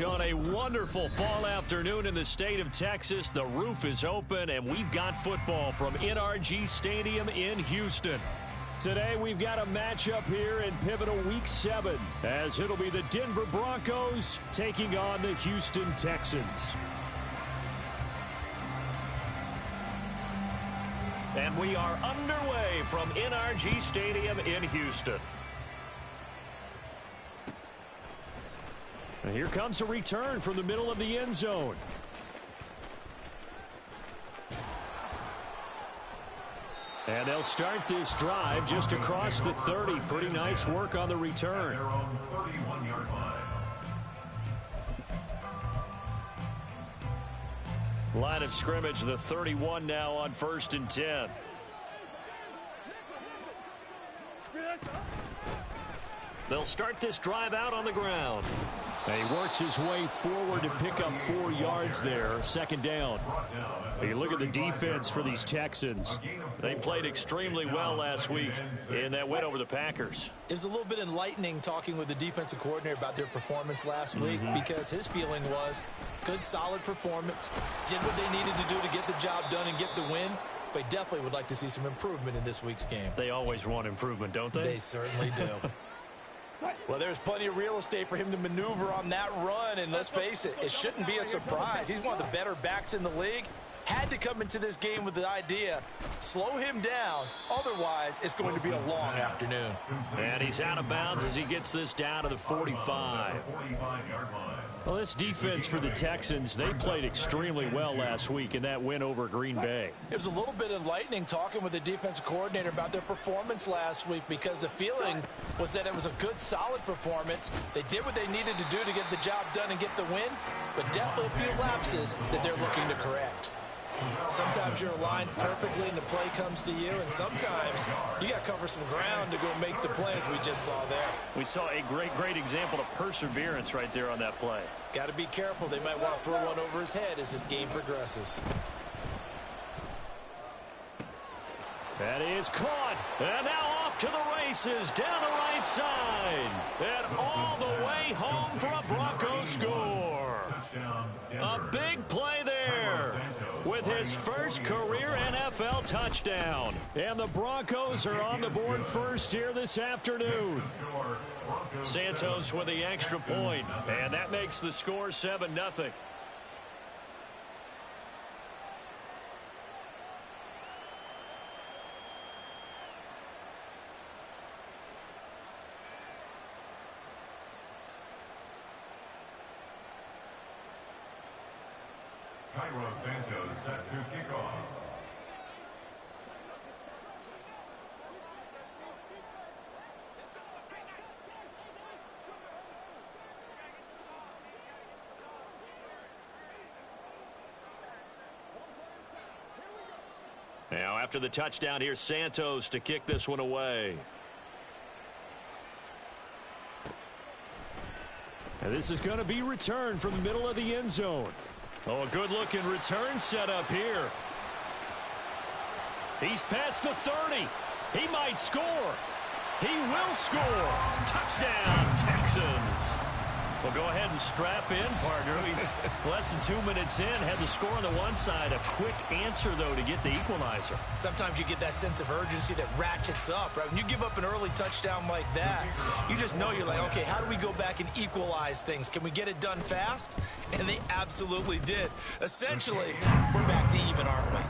On a wonderful fall afternoon in the state of Texas, the roof is open, and we've got football from NRG Stadium in Houston. Today, we've got a matchup here in pivotal Week 7, as it'll be the Denver Broncos taking on the Houston Texans. And we are underway from NRG Stadium in Houston. And here comes a return from the middle of the end zone. And they'll start this drive just across the 30. Pretty nice work on the return. Line of scrimmage, the 31 now on 1st and 10. They'll start this drive out on the ground. And he works his way forward to pick up 4 yards there. 2nd down. You look at the defense for these Texans. They played extremely well last week in that win over the Packers. It was a little bit enlightening talking with the defensive coordinator about their performance last week, because his feeling was good, solid performance, did what they needed to do to get the job done and get the win. But definitely would like to see some improvement in this week's game. They always want improvement, don't they? They certainly do. Well, there's plenty of real estate for him to maneuver on that run, and let's face it, it shouldn't be a surprise. He's one of the better backs in the league. Had to come into this game with the idea, slow him down, otherwise it's going to be a long afternoon. And he's out of bounds as he gets this down to the 45. Well, this defense for the Texans, they played extremely well last week in that win over Green Bay. It was a little bit enlightening talking with the defensive coordinator about their performance last week, because the feeling was that it was a good, solid performance. They did what they needed to do to get the job done and get the win, but definitely a few lapses that they're looking to correct. Sometimes you're aligned perfectly and the play comes to you, and sometimes you got to cover some ground to go make the play, as we just saw there. We saw a great example of perseverance right there on that play. Got to be careful. They might want to throw one over his head as this game progresses. That is caught, and now off to the races down the right side, and all the way home for a Broncos score. A big play there with his first career NFL touchdown. And the Broncos are on the board first here this afternoon. Santos with the extra point, and that makes the score 7-0. Santos set to kick off. Now after the touchdown, here's Santos to kick this one away. And this is going to be returned from the middle of the end zone. Oh, a good-looking return set up here. He's past the 30. He might score. He will score. Touchdown, Texans. Well, go ahead and strap in, partner. Less than 2 minutes in, had the score on the one side. A quick answer, though, to get the equalizer. Sometimes you get that sense of urgency that ratchets up, right? When you give up an early touchdown like that, you just know you're like, okay, how do we go back and equalize things? Can we get it done fast? And they absolutely did. Essentially, we're back to even, aren't we?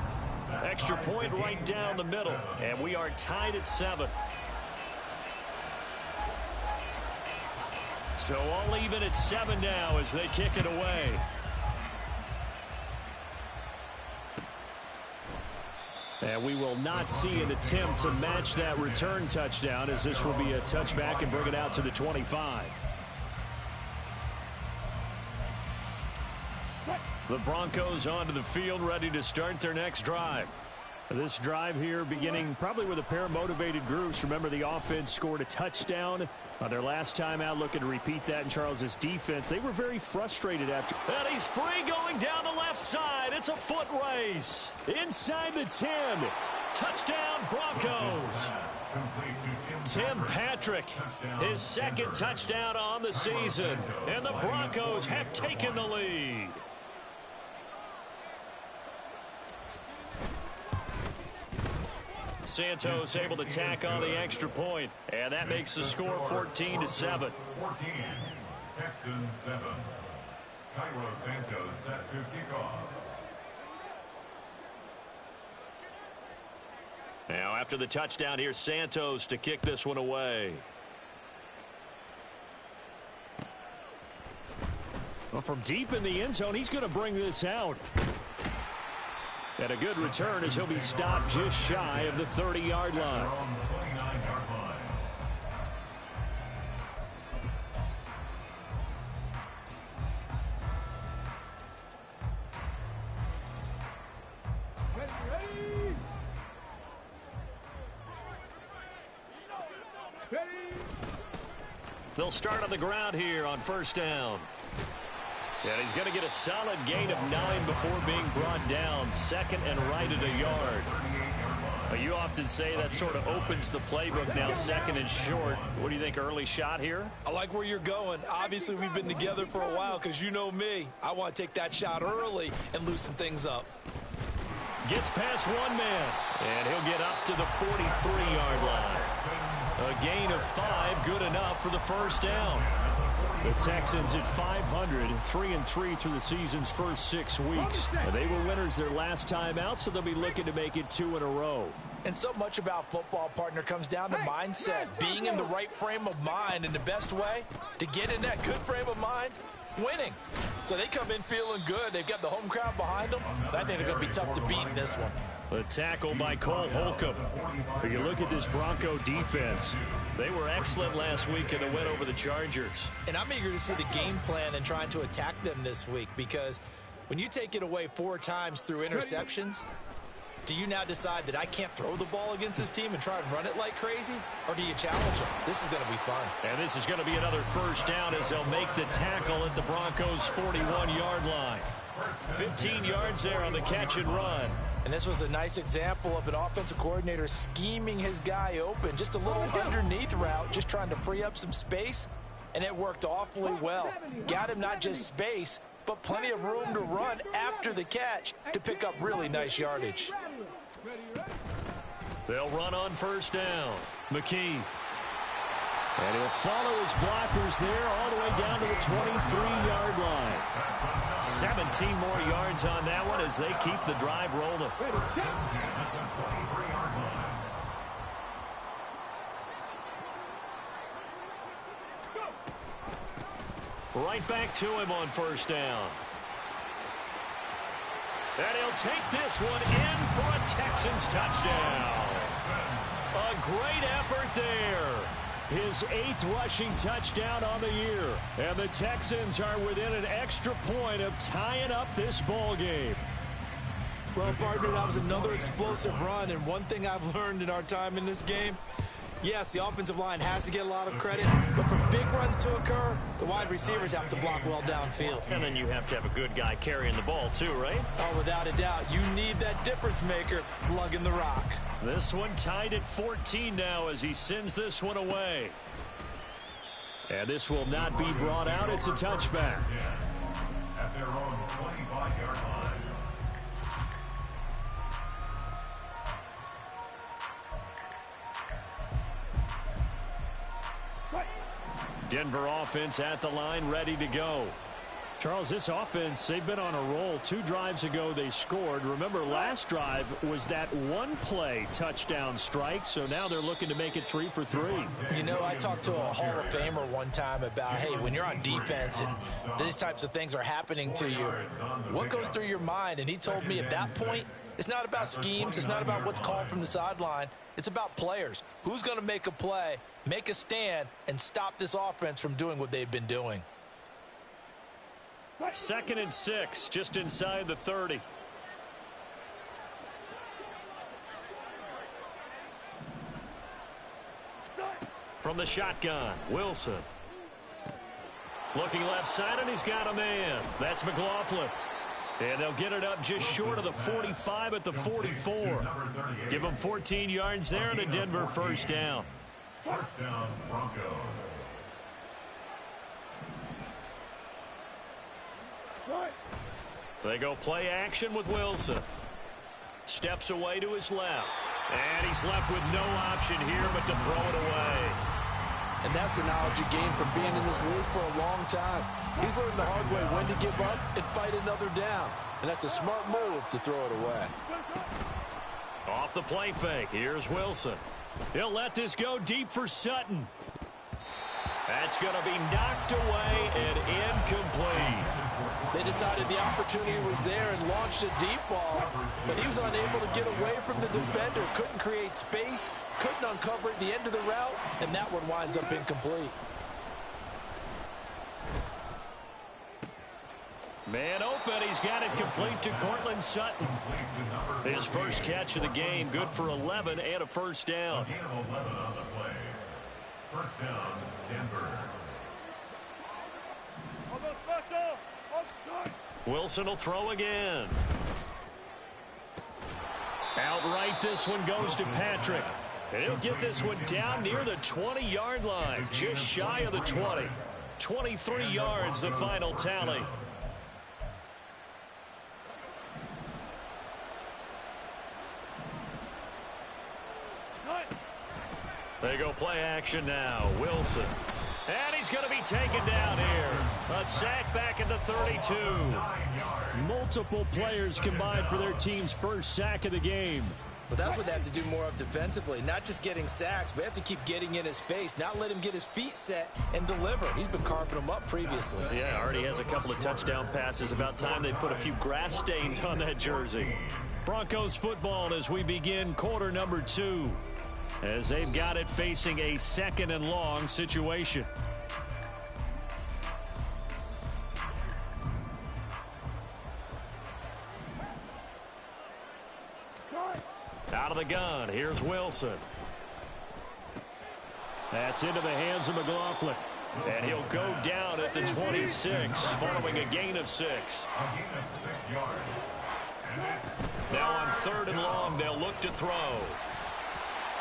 Extra point right down the middle, and we are tied at 7. So all even at 7 now as they kick it away. And we will not see an attempt to match that return touchdown, as this will be a touchback and bring it out to the 25. The Broncos onto the field, ready to start their next drive. This drive here beginning probably with a pair of motivated groups. Remember, the offense scored a touchdown on their last time out, looking to repeat that in Charles's defense. They were very frustrated after. And he's free going down the left side. It's a foot race. Inside the 10. Touchdown, Broncos. Tim Patrick, his second touchdown on the season. And the Broncos have taken the lead. Santos able to tack on the extra point, and that makes the score 14-7. 14, Texans 7. Cairo Santos set to kick off. Now after the touchdown, here's Santos to kick this one away. Well, from deep in the end zone, he's going to bring this out. And a good return as he'll be stopped just shy of the 30-yard line. They'll start on the ground here on first down. And he's going to get a solid gain of 9 before being brought down. Second and right at a yard. You often say that sort of opens the playbook now, second and short. What do you think, early shot here? I like where you're going. Obviously, we've been together for a while because you know me. I want to take that shot early and loosen things up. Gets past one man, and he'll get up to the 43-yard line. A gain of 5, good enough for the first down. The Texans at 500, 3-3 through the season's first 6 weeks. And they were winners their last time out, so they'll be looking to make it 2 in a row. And so much about football, partner, comes down to mindset. Being in the right frame of mind, and the best way to get in that good frame of mind, winning. So they come in feeling good. They've got the home crowd behind them. I think they're going to be tough to beat in this one. The tackle by Cole Holcomb. When you look at this Bronco defense, they were excellent last week in the win over the Chargers. And I'm eager to see the game plan and trying to attack them this week, because when you take it away 4 times through interceptions, do you now decide that I can't throw the ball against this team and try and run it like crazy? Or do you challenge them? This is going to be fun. And this is going to be another first down as they'll make the tackle at the Broncos' 41-yard line. 15 yards there on the catch and run. And this was a nice example of an offensive coordinator scheming his guy open. Just a little underneath route, just trying to free up some space, and it worked awfully well. Got him not just space, but plenty of room to run after the catch to pick up really nice yardage. They'll run on first down. McKee. And he'll follow his blockers there all the way down to the 23-yard line. 17 more yards on that one as they keep the drive rolling. Right back to him on first down. And he'll take this one in for a Texans touchdown. A great effort there. His 8th rushing touchdown on the year. And the Texans are within an extra point of tying up this ball game. Well, partner, that was another explosive run. And one thing I've learned in our time in this game, Yes, the offensive line has to get a lot of credit, but for big runs to occur, the wide receivers have to block well downfield. And then you have to have a good guy carrying the ball too, right? Oh, without a doubt. You need that difference maker lugging the rock. This one tied at 14 now as he sends this one away. And this will not be brought out. It's a touchback. At their own 25-yard line. Denver offense at the line, ready to go. Charles, this offense, they've been on a roll. 2 drives ago, they scored. Remember, last drive was that one-play touchdown strike, so now they're looking to make it 3 for 3. You know, I talked to a Hall of Famer one time about, hey, when you're on defense and these types of things are happening to you, what goes through your mind? And he told me at that point, it's not about schemes. It's not about what's called from the sideline. It's about players. Who's going to make a play, make a stand, and stop this offense from doing what they've been doing? 2nd and 6, just inside the 30. From the shotgun, Wilson. Looking left side, and he's got a man. That's McLaughlin. And they'll get it up just short of the 45 at the 44. Give them 14 yards there and a Denver first down. First down, Broncos. They go play action with Wilson. Steps away to his left. And he's left with no option here but to throw it away. And that's the knowledge you gain from being in this league for a long time. He's learned the hard way when to give up and fight another down. And that's a smart move to throw it away. Off the play fake. Here's Wilson. He'll let this go deep for Sutton. That's going to be knocked away and incomplete. They decided the opportunity was there and launched a deep ball, but he was unable to get away from the defender. Couldn't create space, couldn't uncover at the end of the route, and that one winds up incomplete. Man open, he's got it complete to Cortland Sutton. His first catch of the game, good for 11 and a first down. A gain of 11 on the play. First down, Denver. Wilson will throw again. Outright, this one goes to Patrick. And he'll get this one down near the 20-yard line, just shy of the 20. 23 yards, the final tally. They go play action now. Wilson. And he's going to be taken down here. A sack back at the 32. Multiple players combined for their team's first sack of the game. But that's what they have to do more of defensively. Not just getting sacks, but they have to keep getting in his face, not let him get his feet set and deliver. He's been carving them up previously. Yeah, already has a couple of touchdown passes. About time they put a few grass stains on that jersey. Broncos football as we begin quarter number 2. As they've got it facing a 2nd and long situation. Out of the gun, here's Wilson. That's into the hands of McLaughlin. And he'll go down at the 26, following a gain of 6. A gain of 6 yards. Now on 3rd and long, they'll look to throw.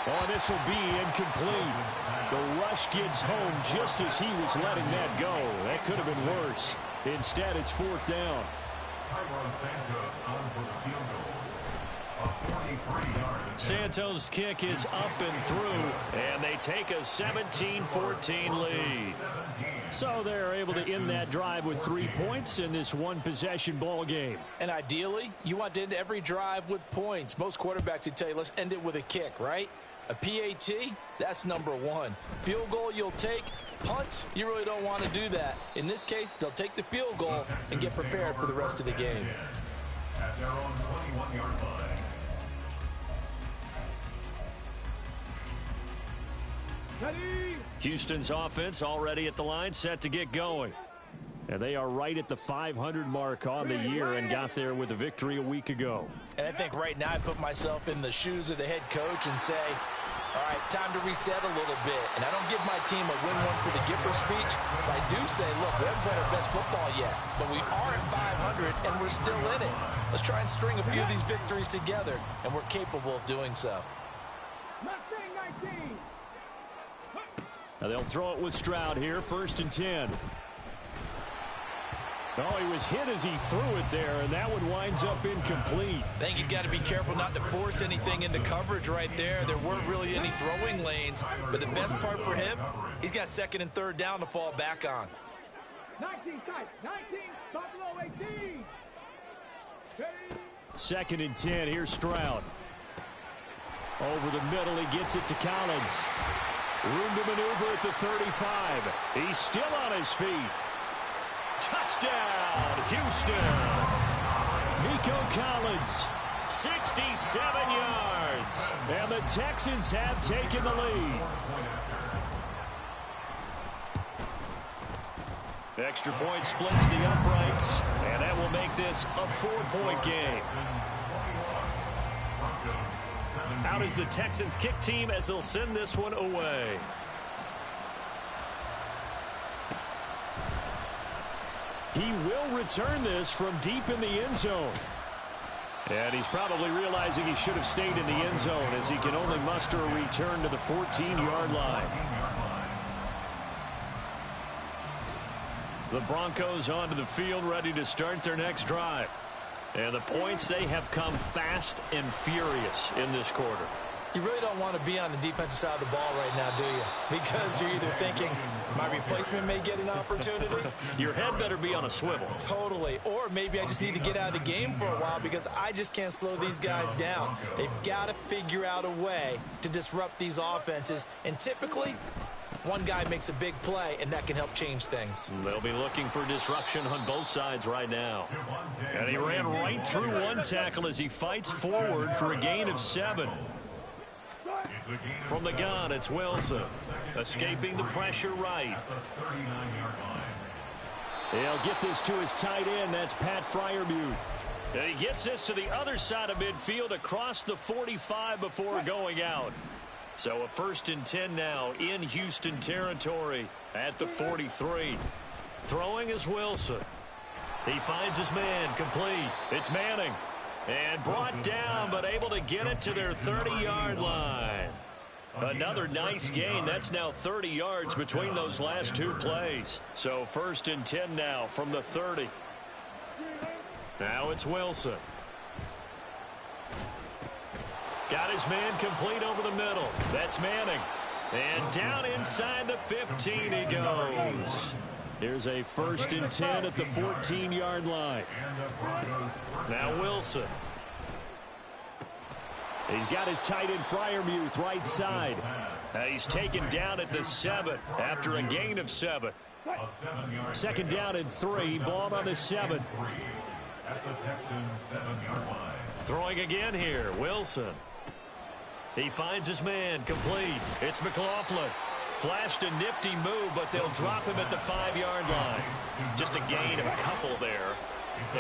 Oh, this will be incomplete. The rush gets home just as he was letting that go. That could have been worse. Instead, it's 4th down. Santos on for the field goal. A 43-yard. Santos' kick is up and through, and they take a 17-14 lead. So they're able to end that drive with 3 points in this one-possession ball game. And ideally, you want to end every drive with points. Most quarterbacks would tell you, let's end it with a kick, right? A PAT, that's number 1. Field goal you'll take. Punts, you really don't want to do that. In this case, they'll take the field goal and get prepared for the rest of the game. At their own 21-yard line. Houston's offense already at the line, set to get going. And they are right at the 500 mark on the year and got there with a victory a week ago. And I think right now I put myself in the shoes of the head coach and say, All right, time to reset a little bit. And I don't give my team a win one for the Gipper speech, but I do say, look, we haven't played our best football yet, but we are at 500 and we're still in it. Let's try and string a few of these victories together, and we're capable of doing so. Now they'll throw it with Stroud here, 1st and 10. Oh, he was hit as he threw it there, and that one winds up incomplete. I think he's got to be careful not to force anything into coverage right there. There weren't really any throwing lanes, but the best part for him, he's got 2nd and 3rd down to fall back on. 19 tight, 19, Buffalo 18. 2nd and 10, here's Stroud. Over the middle, he gets it to Collins. Room to maneuver at the 35. He's still on his feet. Touchdown, Houston. Nico Collins, 67 yards. And the Texans have taken the lead. Extra point splits the uprights, and that will make this a 4-point game. Out is the Texans kick team as they'll send this one away. He will return this from deep in the end zone. And he's probably realizing he should have stayed in the end zone as he can only muster a return to the 14-yard line. The Broncos onto the field ready to start their next drive. And the points, they have come fast and furious in this quarter. You really don't want to be on the defensive side of the ball right now, do you? Because you're either thinking, my replacement may get an opportunity. Your head better be on a swivel. Totally. Or maybe I just need to get out of the game for a while because I just can't slow these guys down. They've got to figure out a way to disrupt these offenses. And typically, one guy makes a big play, and that can help change things. They'll be looking for disruption on both sides right now. And he ran right through one tackle as he fights forward for a gain of 7. From the gun, it's Wilson. Escaping the pressure right. He'll get this to his tight end. That's Pat Freiermuth. And he gets this to the other side of midfield across the 45 before going out. So a 1st and 10 now in Houston territory at the 43. Throwing is Wilson. He finds his man complete. It's Manning. And brought down, but able to get it to their 30-yard line. Another nice gain. That's now 30 yards between those last 2 plays. So 1st and 10 now from the 30. Now it's Wilson. Got his man complete over the middle. That's Manning. And down inside the 15 he goes. Here's a 1st and 10 at the 14-yard line. Now Wilson. He's got his tight end Freiermuth right side. He's taken down at the 7 after a gain of 7. 2nd down and 3. Ball on the 7. Throwing again here. Wilson. He finds his man complete. It's McLaughlin. Flashed a nifty move, but they'll drop him at the 5-yard line. Just a gain of a couple there.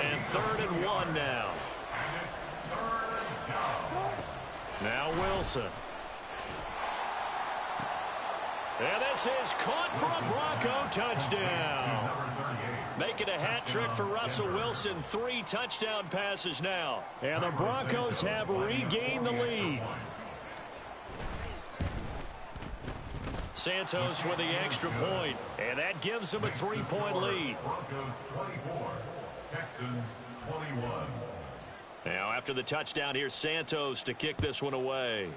And 3rd and 1 now. Now Wilson. And this is caught for a Bronco touchdown. Making a hat trick for Russell Wilson. 3 touchdown passes now. And the Broncos have regained the lead. Santos with the extra point, and that gives them a 3-point lead. Broncos 24, Texans 21. Now after the touchdown, here's Santos to kick this one away.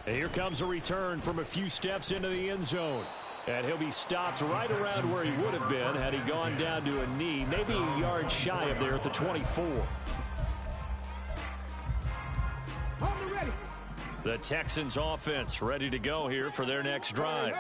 And here comes a return from a few steps into the end zone. And he'll be stopped right around where he would have been had he gone down to a knee, maybe a yard shy of there at the 24. The Texans offense ready to go here for their next drive.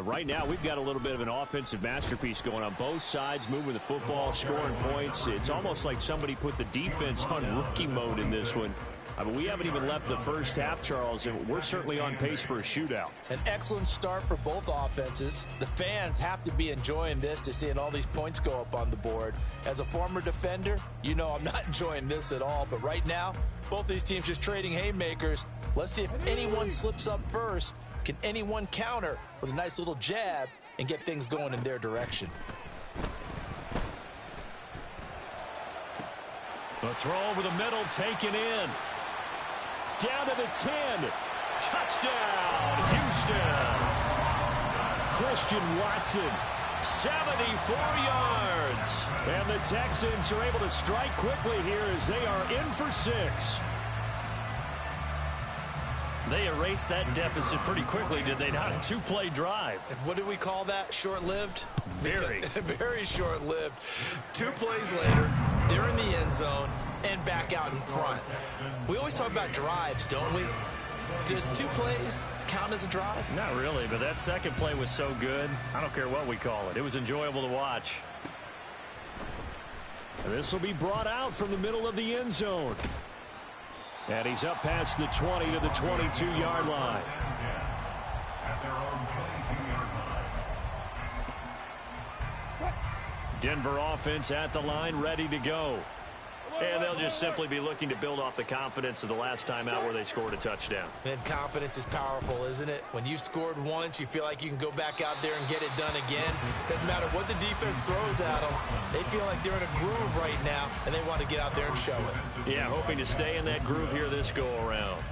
Right now, we've got a little bit of an offensive masterpiece going on both sides, moving the football, scoring points. It's almost like somebody put the defense on rookie mode in this one. I mean, we haven't even left the first half, Charles, and we're certainly on pace for a shootout. An excellent start for both offenses. The fans have to be enjoying this to seeing all these points go up on the board. As a former defender, you know I'm not enjoying this at all. But right now, both these teams just trading haymakers. Let's see if anyone slips up first. Can anyone counter with a nice little jab and get things going in their direction? The throw over the middle, taken in. Down to the 10. Touchdown, Houston. Christian Watson, 74 yards. And the Texans are able to strike quickly here as they are in for 6. They erased that deficit pretty quickly, did they not? A 2-play drive. What do we call that? Short-lived? Very. Very short-lived. 2 plays later, they're in the end zone and back out in front. We always talk about drives, don't we? Does 2 plays count as a drive? Not really, but that second play was so good. I don't care what we call it. It was enjoyable to watch. This will be brought out from the middle of the end zone. And he's up past the 20 to the 22-yard line. Denver offense at the line, ready to go. And they'll just simply be looking to build off the confidence of the last time out where they scored a touchdown. And confidence is powerful, isn't it? When you've scored once, you feel like you can go back out there and get it done again. Doesn't matter what the defense throws at them. They feel like they're in a groove right now, and they want to get out there and show it. Yeah, hoping to stay in that groove here this go-around.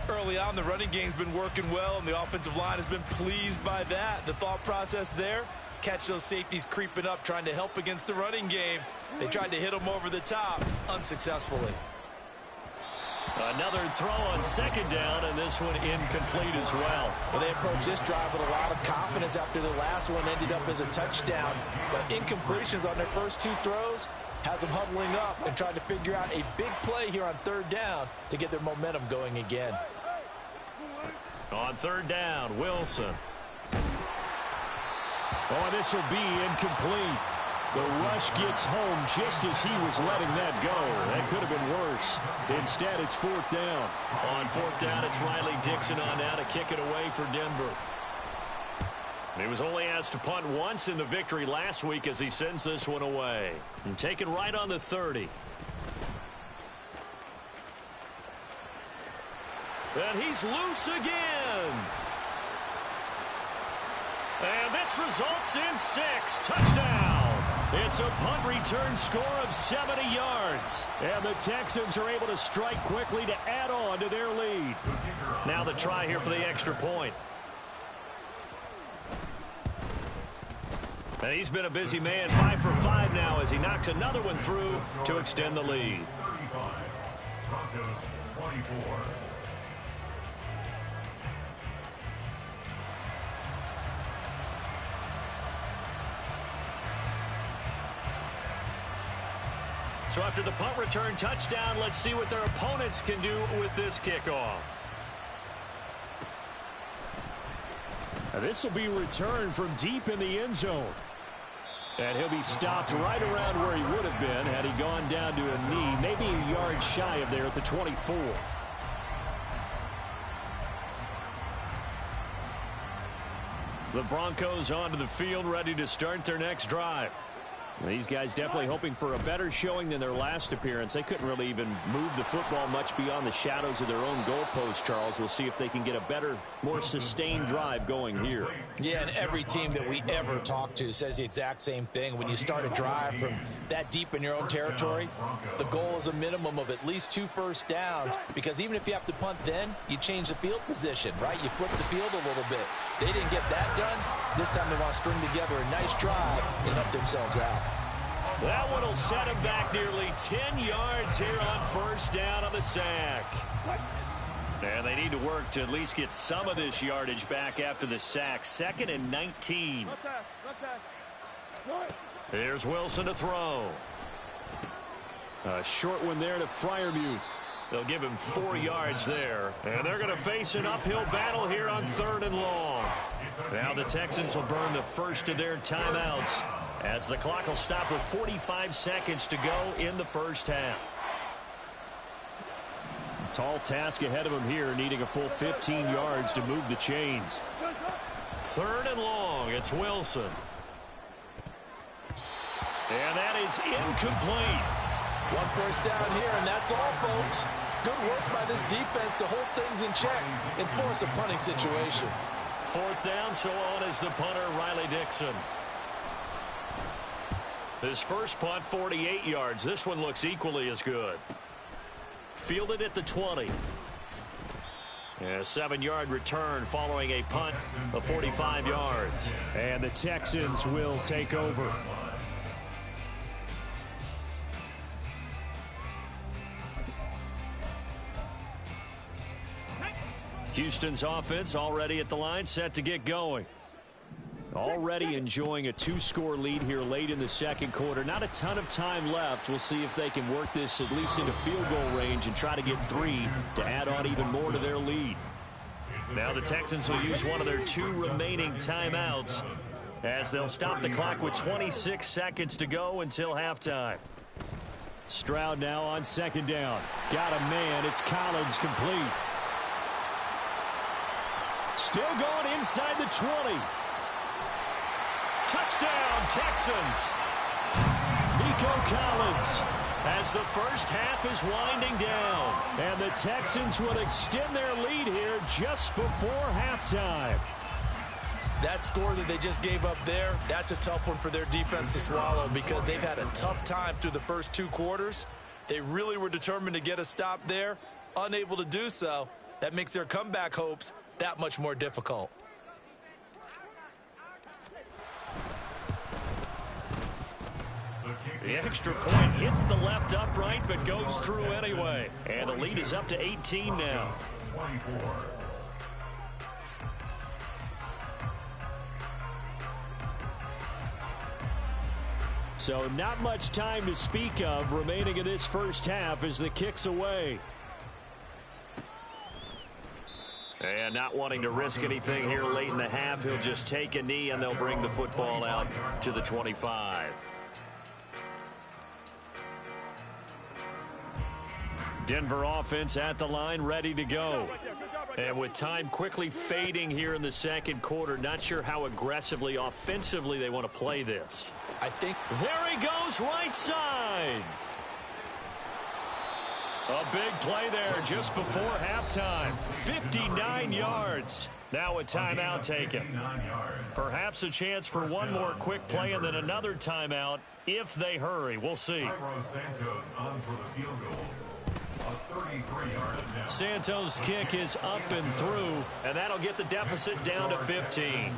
Early on, the running game's been working well, and the offensive line has been pleased by that. The thought process there, catch those safeties creeping up, trying to help against the running game. They tried to hit them over the top, unsuccessfully. Another throw on second down, and this one incomplete as well. Well, they approached this drive with a lot of confidence after the last one ended up as a touchdown. But incompletions on their first 2 throws has them huddling up and trying to figure out a big play here on third down to get their momentum going again. On third down, Wilson. Oh, this will be incomplete. The rush gets home just as he was letting that go. That could have been worse. Instead, it's fourth down. On fourth down, it's Riley Dixon on now to kick it away for Denver. He was only asked to punt once in the victory last week as he sends this one away. And taken right on the 30. And he's loose again. And this results in 6. Touchdown. It's a punt return score of 70 yards. And the Texans are able to strike quickly to add on to their lead. Now the try here for the extra point. And he's been a busy man, 5 for 5 now as he knocks another one through to extend the lead. 35. Broncos 24. So after the punt return touchdown, let's see what their opponents can do with this kickoff. Now this will be returned from deep in the end zone. And he'll be stopped right around where he would have been had he gone down to a knee, maybe a yard shy of there at the 24. The Broncos onto the field, ready to start their next drive. These guys definitely hoping for a better showing than their last appearance. They couldn't really even move the football much beyond the shadows of their own goalpost, Charles. We'll see if they can get a better, more sustained drive going here. Yeah, and every team that we ever talk to says the exact same thing. When you start a drive from that deep in your own territory, the goal is a minimum of at least 2 first downs, because even if you have to punt then, you change the field position, right? You flip the field a little bit. They didn't get that done. This time they want to string together a nice drive and help themselves out. That one will set him back nearly 10 yards here on first down on the sack. And they need to work to at least get some of this yardage back after the sack. 2nd and 19. Here's Wilson to throw. A short one there to Freiermuth. They'll give him 4 yards there. And they're going to face an uphill battle here on 3rd and long. Now the Texans will burn the first of their timeouts as the clock will stop with 45 seconds to go in the first half. Tall task ahead of him here, needing a full 15 yards to move the chains. 3rd and long. It's Wilson. And that is incomplete. 1 first down here, and that's all, folks. Good work by this defense to hold things in check and force a punting situation. 4th down, so on is the punter, Riley Dixon. His first punt, 48 yards. This one looks equally as good. Fielded at the 20. And a 7-yard return following a punt of 45 yards. And the Texans will take over. Houston's offense already at the line, set to get going. Already enjoying a 2-score lead here late in the second quarter. Not a ton of time left. We'll see if they can work this at least into field goal range and try to get 3 to add on even more to their lead. Now the Texans will use one of their 2 remaining timeouts as they'll stop the clock with 26 seconds to go until halftime. Stroud now on 2nd down. Got a man. It's Collins, complete. Still going inside the 20. Touchdown, Texans. Nico Collins. As the first half is winding down. And the Texans will extend their lead here just before halftime. That score that they just gave up there, that's a tough one for their defense to swallow because they've had a tough time through the first 2 quarters. They really were determined to get a stop there, unable to do so. That makes their comeback hopes that much more difficult. The extra point hits the left upright but goes through anyway. And the lead is up to 18 now. 24. So not much time to speak of remaining in this first half as the kick's away. And not wanting to risk anything here late in the half, he'll just take a knee and they'll bring the football out to the 25. Denver offense at the line, ready to go. And with time quickly fading here in the second quarter, not sure how aggressively, offensively they want to play this. I think there he goes, right side. A big play there just before halftime. 59 yards. Now a timeout taken. Perhaps a chance for one more quick play and then another timeout if they hurry. We'll see. Santos' kick is up and through, and that'll get the deficit down to 15.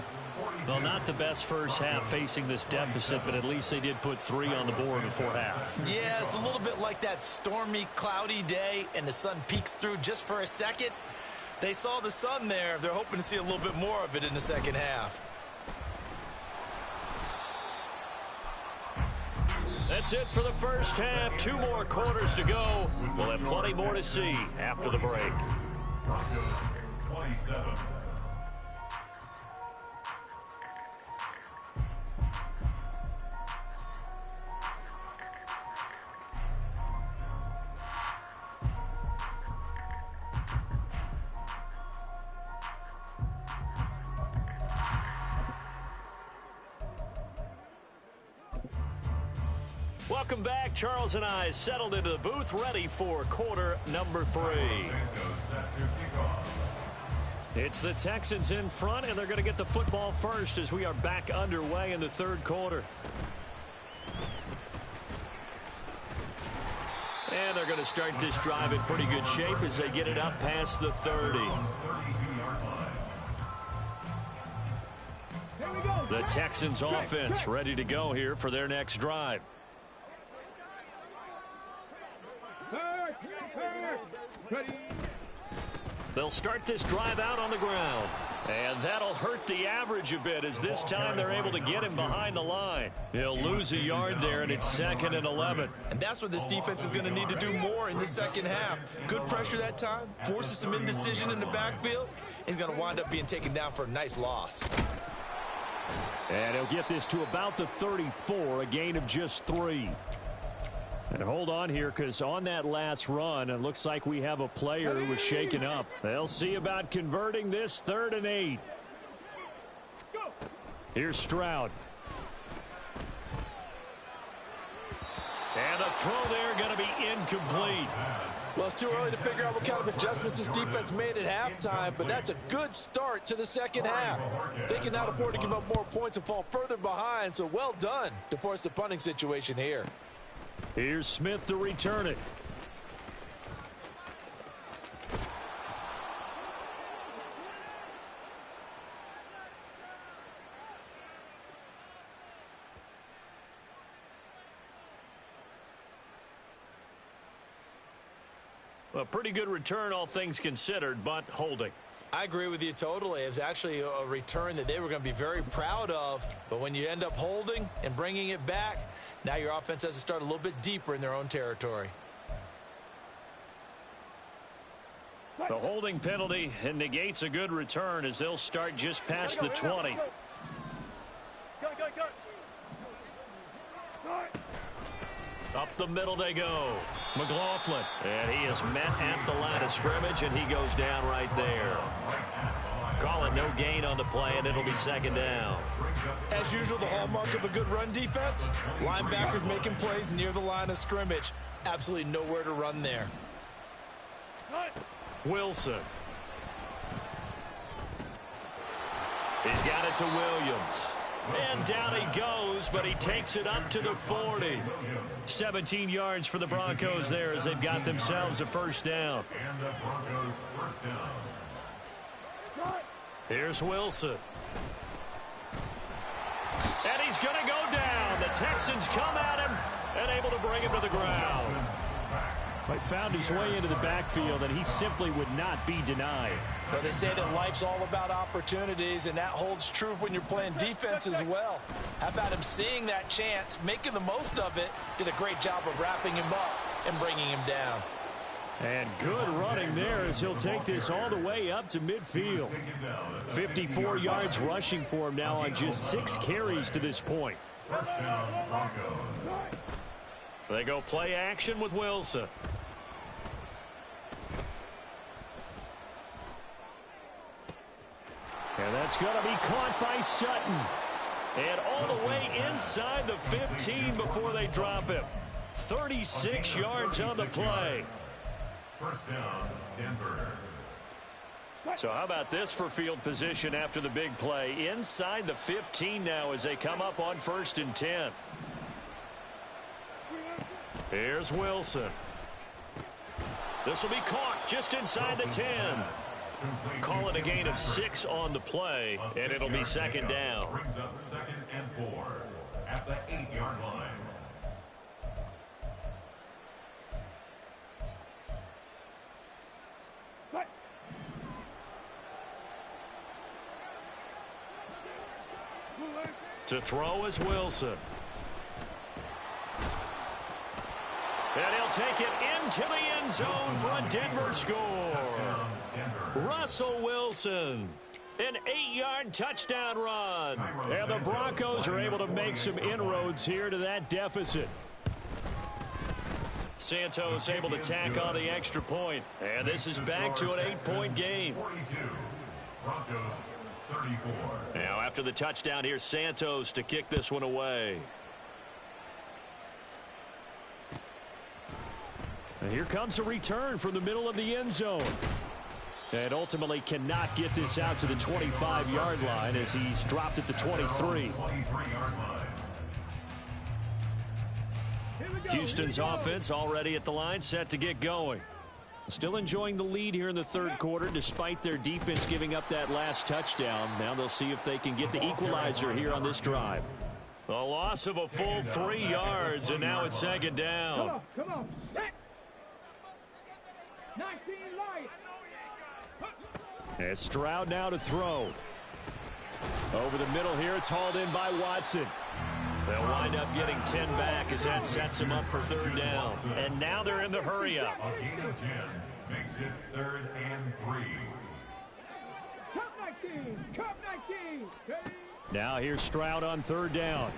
Well, not the best first half facing this deficit, but at least they did put 3 on the board before half. Yeah, it's a little bit like that stormy, cloudy day, and the sun peeks through just for a second. They saw the sun there. They're hoping to see a little bit more of it in the second half. That's it for the first half. 2 more quarters to go. We'll have plenty more to see after the break. Broncos 27. Welcome back. Charles and I settled into the booth, ready for quarter number 3. It's the Texans in front, and they're going to get the football first as we are back underway in the third quarter. And they're going to start this drive in pretty good shape as they get it up past the 30. The Texans offense ready to go here for their next drive. They'll start this drive out on the ground. And that'll hurt the average a bit as this time they're able to get him behind the line. He'll lose a yard there, and it's 2nd and 11. And that's what this defense is going to need to do more in the second half. Good pressure that time, forces some indecision in the backfield, He's going to wind up being taken down for a nice loss. And he'll get this to about the 34, a gain of just 3. And hold on here, because on that last run, it looks like we have a player who was shaken up. They'll see about converting this 3rd and 8. Here's Stroud. And the throw there going to be incomplete. Well, it's too early to figure out what kind of adjustments this defense made at halftime, but that's a good start to the second half. They cannot afford to give up more points and fall further behind, so well done to force the punting situation here. Here's Smith to return it. A pretty good return, all things considered, but holding. I agree with you totally. It's actually a return that they were going to be very proud of. But when you end up holding and bringing it back, now your offense has to start a little bit deeper in their own territory. The holding penalty negates a good return as they'll start just past the 20. Up the middle they go. McLaughlin. And he is met at the line of scrimmage, and he goes down right there. Call it no gain on the play, and it'll be 2nd down. As usual, the hallmark of a good run defense, linebackers making plays near the line of scrimmage. Absolutely nowhere to run there. Wilson. He's got it to Williams. And down he goes, but he takes it up to the 40. 17 yards for the Broncos there as they've got themselves a 1st down. And the Broncos' 1st down. Here's Wilson. And he's going to go down. The Texans come at him and able to bring him to the ground. He found his way into the backfield, and he simply would not be denied. But they say that life's all about opportunities, and that holds true when you're playing defense as well. How about him seeing that chance, making the most of it, did a great job of wrapping him up and bringing him down. And good running there as he'll take this all the way up to midfield. 54 yards rushing for him now on just 6 carries to this point. 1st down, Broncos. They go play action with Wilson. And that's going to be caught by Sutton. And all the way inside the 15 before they drop him. 36 yards on the play. 1st down, Denver. So how about this for field position after the big play? Inside the 15 now as they come up on 1st and 10. Here's Wilson. This will be caught just inside the 10. Call it a gain of 6 on the play, and it'll be 2nd down. Brings up 2nd and 4 at the 8-yard line. To throw is Wilson. And he'll take it into the end zone for a Denver score. Russell Wilson. An 8-yard touchdown run. And the Broncos are able to make some inroads here to that deficit. Santos able to tack on the extra point. And this is back to an 8-point game. 42. Broncos 34. Now after the touchdown, here's Santos to kick this one away. And here comes a return from the middle of the end zone. And ultimately cannot get this out to the 25-yard line as he's dropped at the 23. Houston's offense already at the line, set to get going. Still enjoying the lead here in the 3rd quarter despite their defense giving up that last touchdown. Now they'll see if they can get the equalizer here on this drive. A loss of a full 3 yards, and now it's 2nd down. Come on, set. 19 light. And Stroud now to throw. Over the middle here, it's hauled in by Watson. They'll wind up getting 10 back as that sets them up for 3rd down. And now they're in the hurry up. A gain of 10 makes it 3rd and 3. 19. Cup 19. Ready? Now here's Stroud on third down.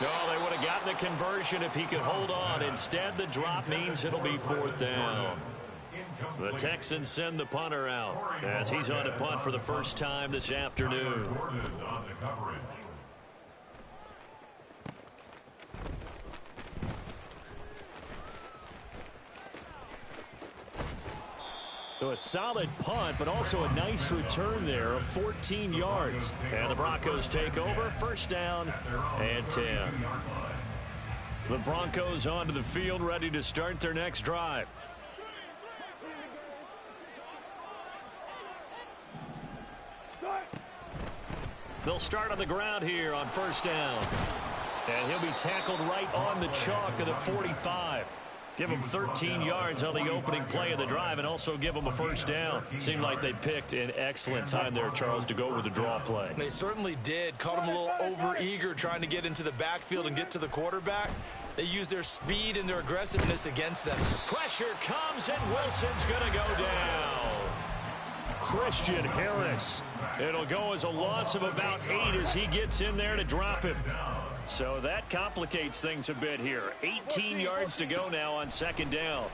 Oh, they would have gotten a conversion if he could hold on. Instead, the drop means it'll be fourth down. The Texans send the punter out as he's on to punt for the first time this afternoon. So a solid punt, but also a nice return there of 14 yards. And the Broncos take over, first down and 10. The Broncos onto the field, ready to start their next drive. They'll start on the ground here on first down. And he'll be tackled right on the chalk of the 45. Give him 13 yards on the opening play of the drive and also give him a first down. Seemed like they picked an excellent time there, Charles, to go with the draw play. They certainly did. Caught him a little over-eager trying to get into the backfield and get to the quarterback. They used their speed and their aggressiveness against them. Pressure comes, and Wilson's going to go down. Christian Harris. It'll go as a loss of about 8 as he gets in there to drop him. So that complicates things a bit here. 18 yards to go now on second down.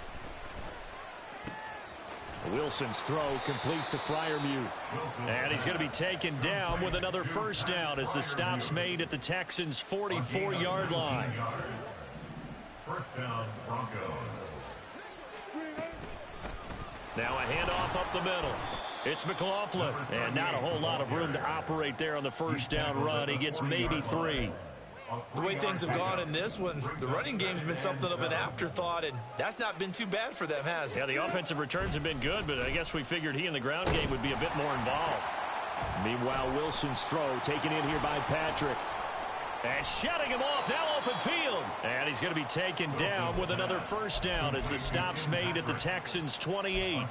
Wilson's throw complete to Freiermuth. And he's going to be taken down with another first down as the stop's made at the Texans' 44-yard line. First down, Broncos. Now a handoff up the middle. It's McLaughlin. And not a whole lot of room to operate there on the first down run. He gets maybe 3. The way things have gone in this one, the running game's been something of an afterthought, and that's not been too bad for them, has it? Yeah, the offensive returns have been good, but I guess we figured he in the ground game would be a bit more involved. Meanwhile, Wilson's throw taken in here by Patrick. And shutting him off, now open field. And he's going to be taken down with another first down as the stop's made at the Texans' 28.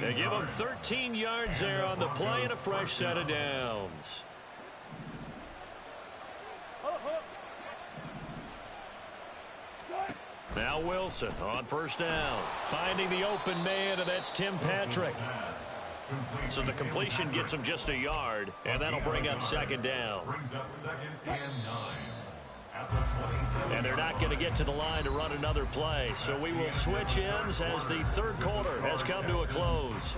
They give him 13 yards there on the play and a fresh set of downs. Now Wilson on first down, finding the open man, and that's Tim Patrick. So the completion gets him just a yard, and that'll bring up second down. And they're not going to get to the line to run another play, so we will switch ends as the third quarter has come to a close.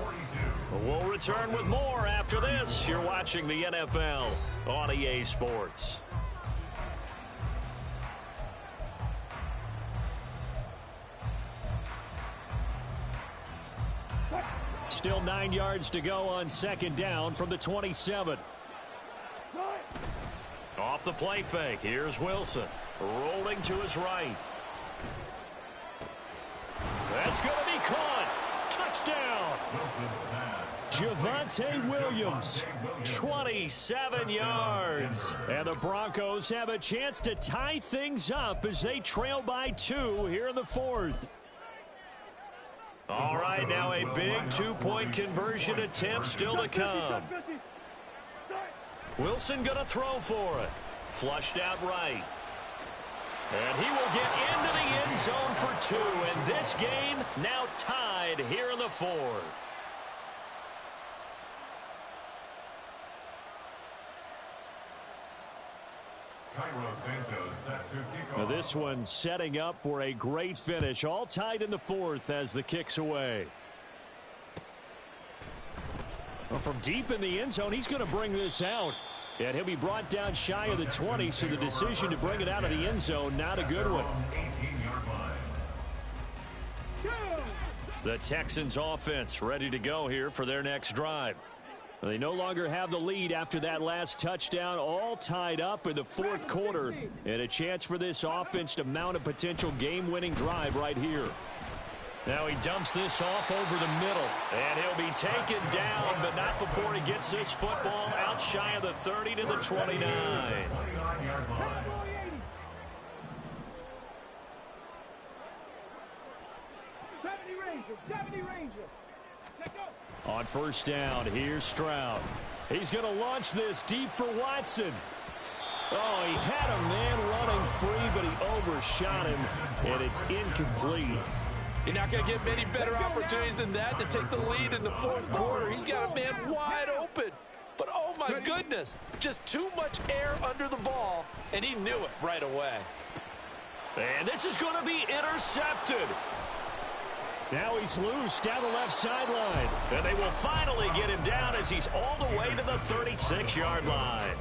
We'll return with more after this. You're watching the NFL on EA Sports. Still 9 yards to go on second down from the 27. Off the play fake. Here's Wilson. Rolling to his right. That's going to be caught. Touchdown. Javonte Williams. 27 yards. And the Broncos have a chance to tie things up as they trail by 2 here in the fourth. All right, now a big two-point conversion attempt still to come. Wilson going to throw for it. Flushed out right. And he will get into the end zone for 2. And this game now tied here in the fourth. Now this one setting up for a great finish. All tied in the fourth as the kick's away. Well, from deep in the end zone, he's going to bring this out. And he'll be brought down shy of the 20, so the decision to bring it out of the end zone, not a good one. The Texans offense ready to go here for their next drive. They no longer have the lead after that last touchdown, all tied up in the fourth quarter. And a chance for this offense to mount a potential game-winning drive right here. Now he dumps this off over the middle. And he'll be taken down, but not before he gets this football out shy of the 30 to the 29. 70 Ranger. On first down, here's Stroud. He's going to launch this deep for Watson. Oh, he had a man running free, but he overshot him, and it's incomplete. You're not going to get many better opportunities than that to take the lead in the fourth quarter. He's got a man wide open. But, oh, my goodness, just too much air under the ball, and he knew it right away. And this is going to be intercepted. Now he's loose down the left sideline. And they will finally get him down as he's all the way to the 36-yard line.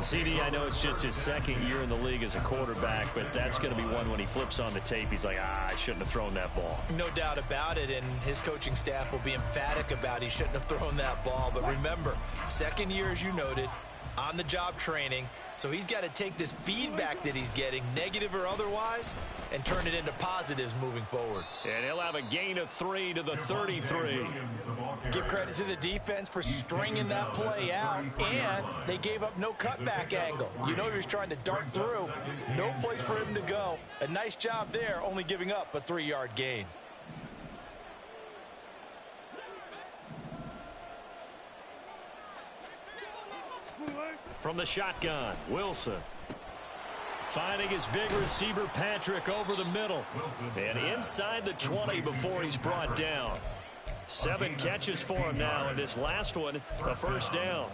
CD, I know it's just his second year in the league as a quarterback, but that's going to be one when he flips on the tape. He's like, I shouldn't have thrown that ball. No doubt about it, and his coaching staff will be emphatic about he shouldn't have thrown that ball. But remember, second year, as you noted, on-the-job training, so he's got to take this feedback that he's getting, negative or otherwise, and turn it into positives moving forward. And he'll have a gain of 3 to the 33. Give credit to the defense for stringing that play out, and they gave up no cutback angle. You know he was trying to dart through. No place for him to go. A nice job there, only giving up a 3-yard gain. From the shotgun, Wilson. Finding his big receiver, Patrick, over the middle. And inside the 20 before he's brought down. 7 catches for him now, and this last one, a first down.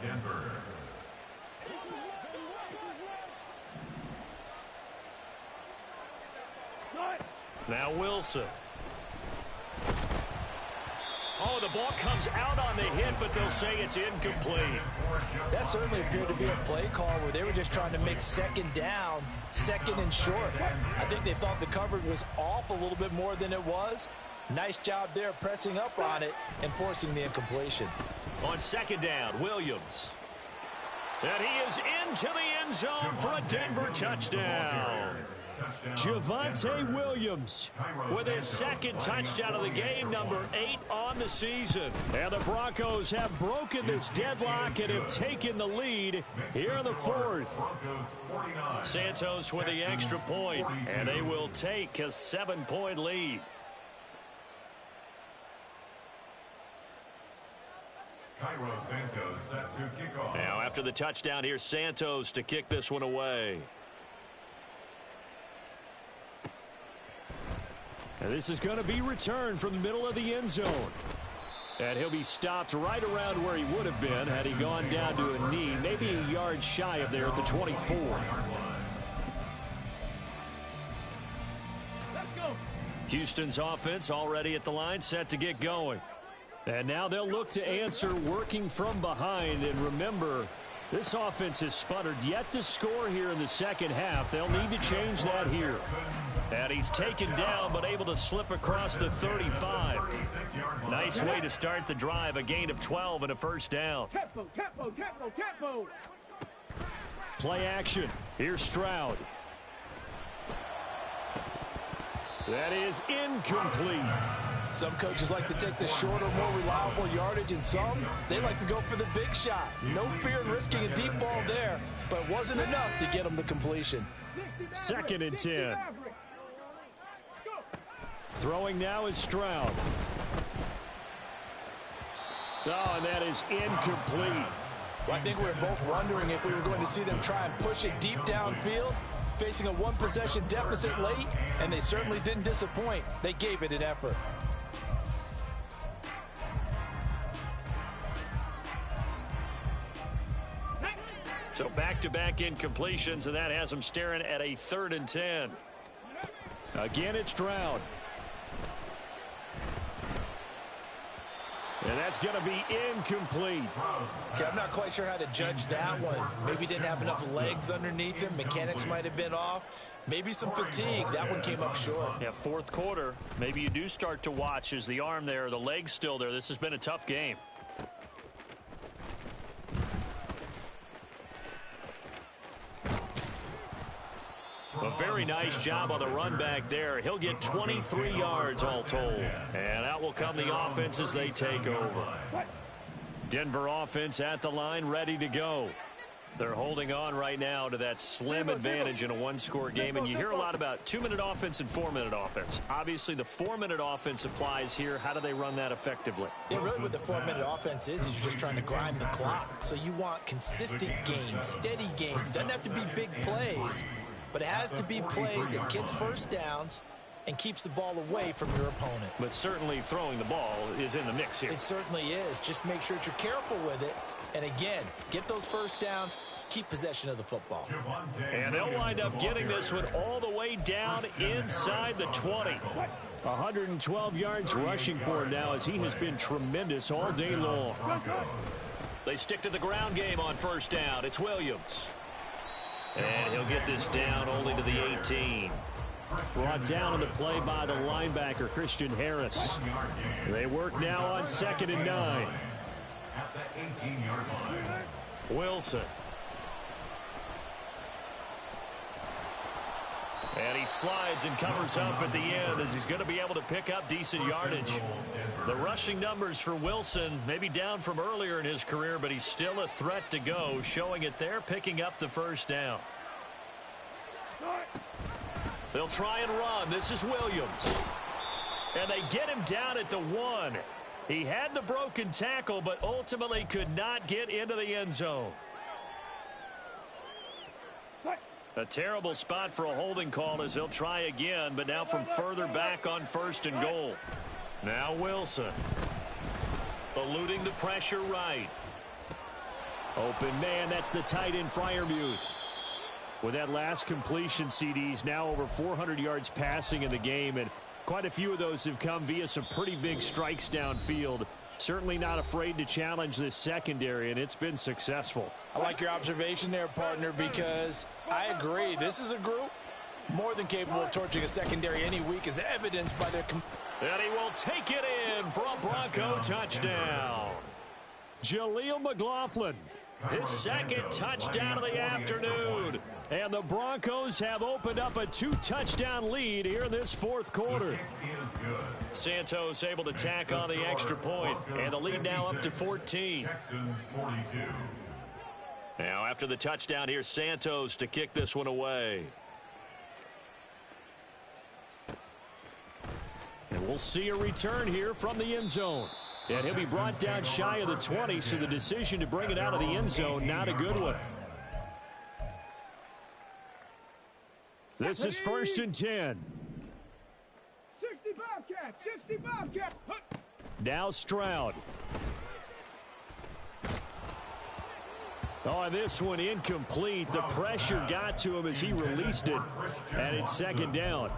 Now Wilson. Oh, the ball comes out on the hit, but they'll say it's incomplete. That certainly appeared to be a play call where they were just trying to make second down, second and short. I think they thought the coverage was off a little bit more than it was. Nice job there pressing up on it and forcing the incompletion. On second down, Williams. And he is into the end zone for a Denver touchdown. Javonte Williams with his second touchdown of the game, number 8 on the season. And the Broncos have broken this deadlock and have taken the lead here in the fourth. Santos with the extra point, and they will take a 7-point lead. Now after the touchdown, here's Santos to kick this one away. And this is going to be returned from the middle of the end zone. And he'll be stopped right around where he would have been had he gone down to a knee, maybe a yard shy of there at the 24. Let's go. Houston's offense already at the line, set to get going. And now they'll look to answer working from behind. And remember, this offense has sputtered yet to score here in the second half. They'll need to change that here. And he's taken down but able to slip across the 35. Nice way to start the drive, a gain of 12 and a first down. Tempo, tempo, tempo, tempo. Play action. Here's Stroud. That is incomplete. Some coaches like to take the shorter, more reliable yardage, and some, they like to go for the big shot. No fear in risking a deep ball there, but it wasn't enough to get them the completion. 2nd and 10. Throwing now is Stroud. Oh, and that is incomplete. Well, I think we were both wondering if we were going to see them try and push it deep downfield, facing a one-possession deficit late, and they certainly didn't disappoint. They gave it an effort. So back-to-back incompletions, and that has them staring at a 3rd and 10. Again, it's Stroud. And that's going to be incomplete. Okay, I'm not quite sure how to judge that one. Maybe didn't have enough legs underneath him. Mechanics might have been off. Maybe some fatigue. That one came up short. Yeah, fourth quarter. Maybe you do start to watch. Is the arm there, the leg's still there? This has been a tough game. A very nice job on the run back there. He'll get 23 yards all told. And out will come the offense as they take over. Denver offense at the line, ready to go. They're holding on right now to that slim advantage in a one-score game. And you hear a lot about 2-minute offense and 4-minute offense. Obviously, the 4-minute offense applies here. How do they run that effectively? Yeah, really what the 4-minute offense is you're just trying to grind the clock. So you want consistent gains, steady gains. Doesn't have to be big plays, but it has to be plays that gets first downs and keeps the ball away from your opponent. But certainly throwing the ball is in the mix here. It certainly is. Just make sure that you're careful with it. And again, get those first downs, keep possession of the football. And they'll wind up getting this one all the way down inside the 20. 112 yards rushing for him now as he has been tremendous all day long. They stick to the ground game on first down. It's Williams. And he'll get this down only to the 18. Brought down on the play by the linebacker, Christian Harris. They work now on 2nd and 9. At the 18-yard line. Wilson. And he slides and covers up at the end as he's going to be able to pick up decent yardage. The rushing numbers for Wilson may be down from earlier in his career, but he's still a threat to go, showing it there, picking up the first down. They'll try and run. This is Williams. And they get him down at the 1. He had the broken tackle, but ultimately could not get into the end zone. A terrible spot for a holding call as they'll try again, but now from further back on 1st and goal. Now Wilson. Eluding the pressure right. Open man, that's the tight end Freiermuth. With that last completion, CDs now over 400 yards passing in the game, and quite a few of those have come via some pretty big strikes downfield. Certainly not afraid to challenge this secondary, and it's been successful. I like your observation there, partner, because I agree. This is a group more than capable of torching a secondary any week, as evidenced by their... And he will take it in for a Bronco touchdown. Jaleel McLaughlin, his 2nd touchdown of the afternoon. And the Broncos have opened up a 2-touchdown lead here in this 4th quarter. Santos able to tack on the extra point, and the lead now up to 14. Now after the touchdown, here's Santos to kick this one away. And we'll see a return here from the end zone. And he'll be brought down shy of the 20, so the decision to bring it out of the end zone, not a good one. This is 1st and 10. 65 cat, 65 cat. Now Stroud. Oh, this one incomplete. The pressure got to him as he released it, and it's 2nd down.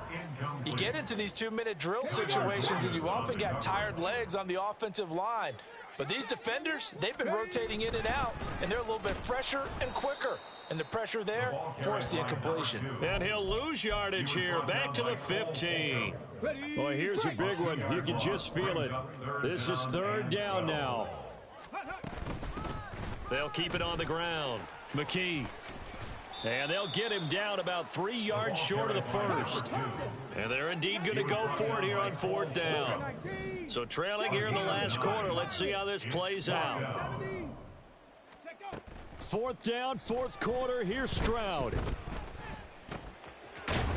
You get into these 2-minute drill situations, and you often got tired legs on the offensive line. But these defenders, they've been rotating in and out, and they're a little bit fresher and quicker. And the pressure there forced the incompletion. And he'll lose yardage here, back to the 15. Boy, here's a big one. You can just feel it. This is 3rd down now. They'll keep it on the ground. McKee. And they'll get him down about 3 yards short of the 1st. And they're indeed going to go for it here on 4th down. So trailing here in the last quarter. Let's see how this plays out. 4th down, 4th quarter. Here's Stroud.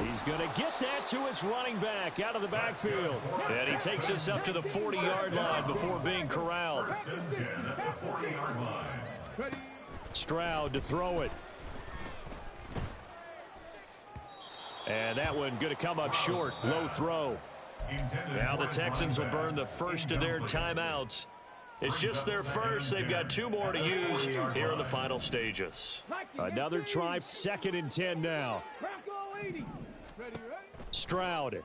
He's going to get that to his running back out of the backfield. And he takes this up to the 40-yard line before being corralled. Stroud to throw it. And that one going to come up short. Low throw. Now the Texans will burn the first of their timeouts. It's just their first. They've got 2 more to use here in the final stages. Another try. 2nd and 10 now. Stroud.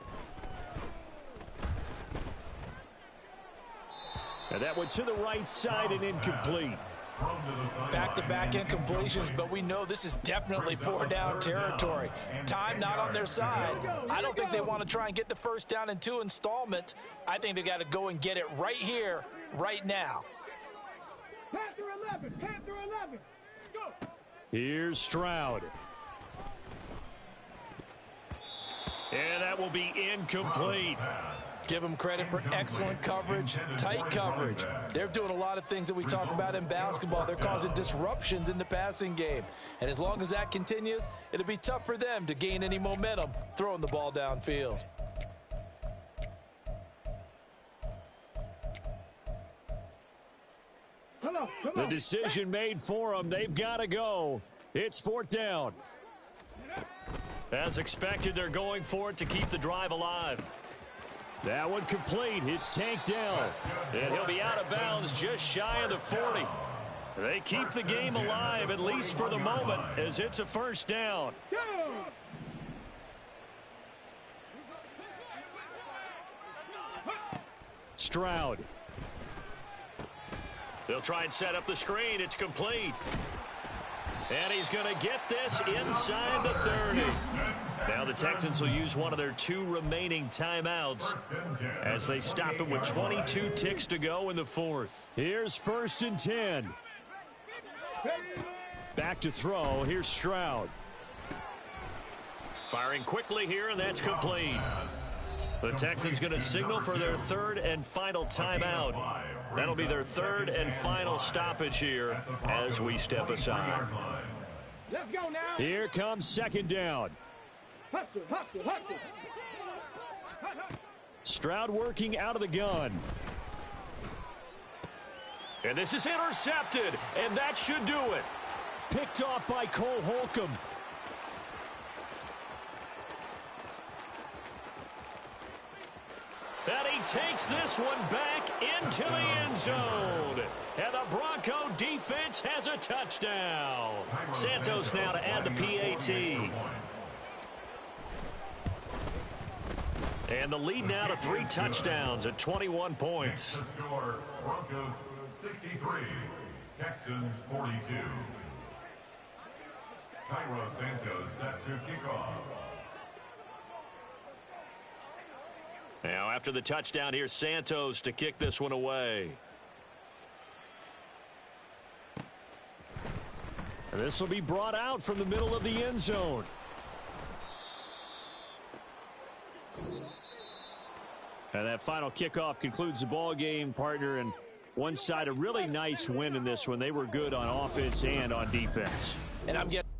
And that one to the right side and incomplete. Back-to-back incompletions, but we know this is definitely 4-down territory. Time not on their side. I don't think they want to try and get the first down in 2 installments. I think they got to go and get it right here, right now. Panther 11, Panther 11. Go. Here's Stroud. And that will be incomplete. Give them credit for excellent coverage, tight coverage. They're doing a lot of things that we talk about in basketball. They're causing disruptions in the passing game. And as long as that continues, it'll be tough for them to gain any momentum throwing the ball downfield. The decision made for them. They've got to go. It's 4th down. As expected, they're going for it to keep the drive alive. That one complete. It's tanked down. And he'll be out of bounds just shy of the 40. They keep the game alive, at least for the moment, as it's a first down. Stroud. They'll try and set up the screen. It's complete. And he's going to get this inside the 30. Now the Texans will use one of their 2 remaining timeouts as they stop it with 22 ticks to go in the 4th. Here's 1st and 10. Back to throw. Here's Stroud. Firing quickly here, and that's complete. The Texans going to signal for their 3rd and final timeout. That'll be their 3rd and final stoppage here as we step aside. Let's go now. Here comes 2nd down. Hustle, hustle, hustle. Stroud working out of the gun. And this is intercepted, and that should do it. Picked off by Cole Holcomb. And he takes this one back into the end zone. And the Bronco defense has a touchdown. Santos now to add the PAT. And the lead now to 3 touchdowns at 21 points. The score, Broncos 63, Texans 42. Cairo Santos set to kick off. Now after the touchdown, here's Santos to kick this one away. And this will be brought out from the middle of the end zone. And that final kickoff concludes the ball game, partner. And one side, a really nice win in this one. They were good on offense and on defense. And I'm getting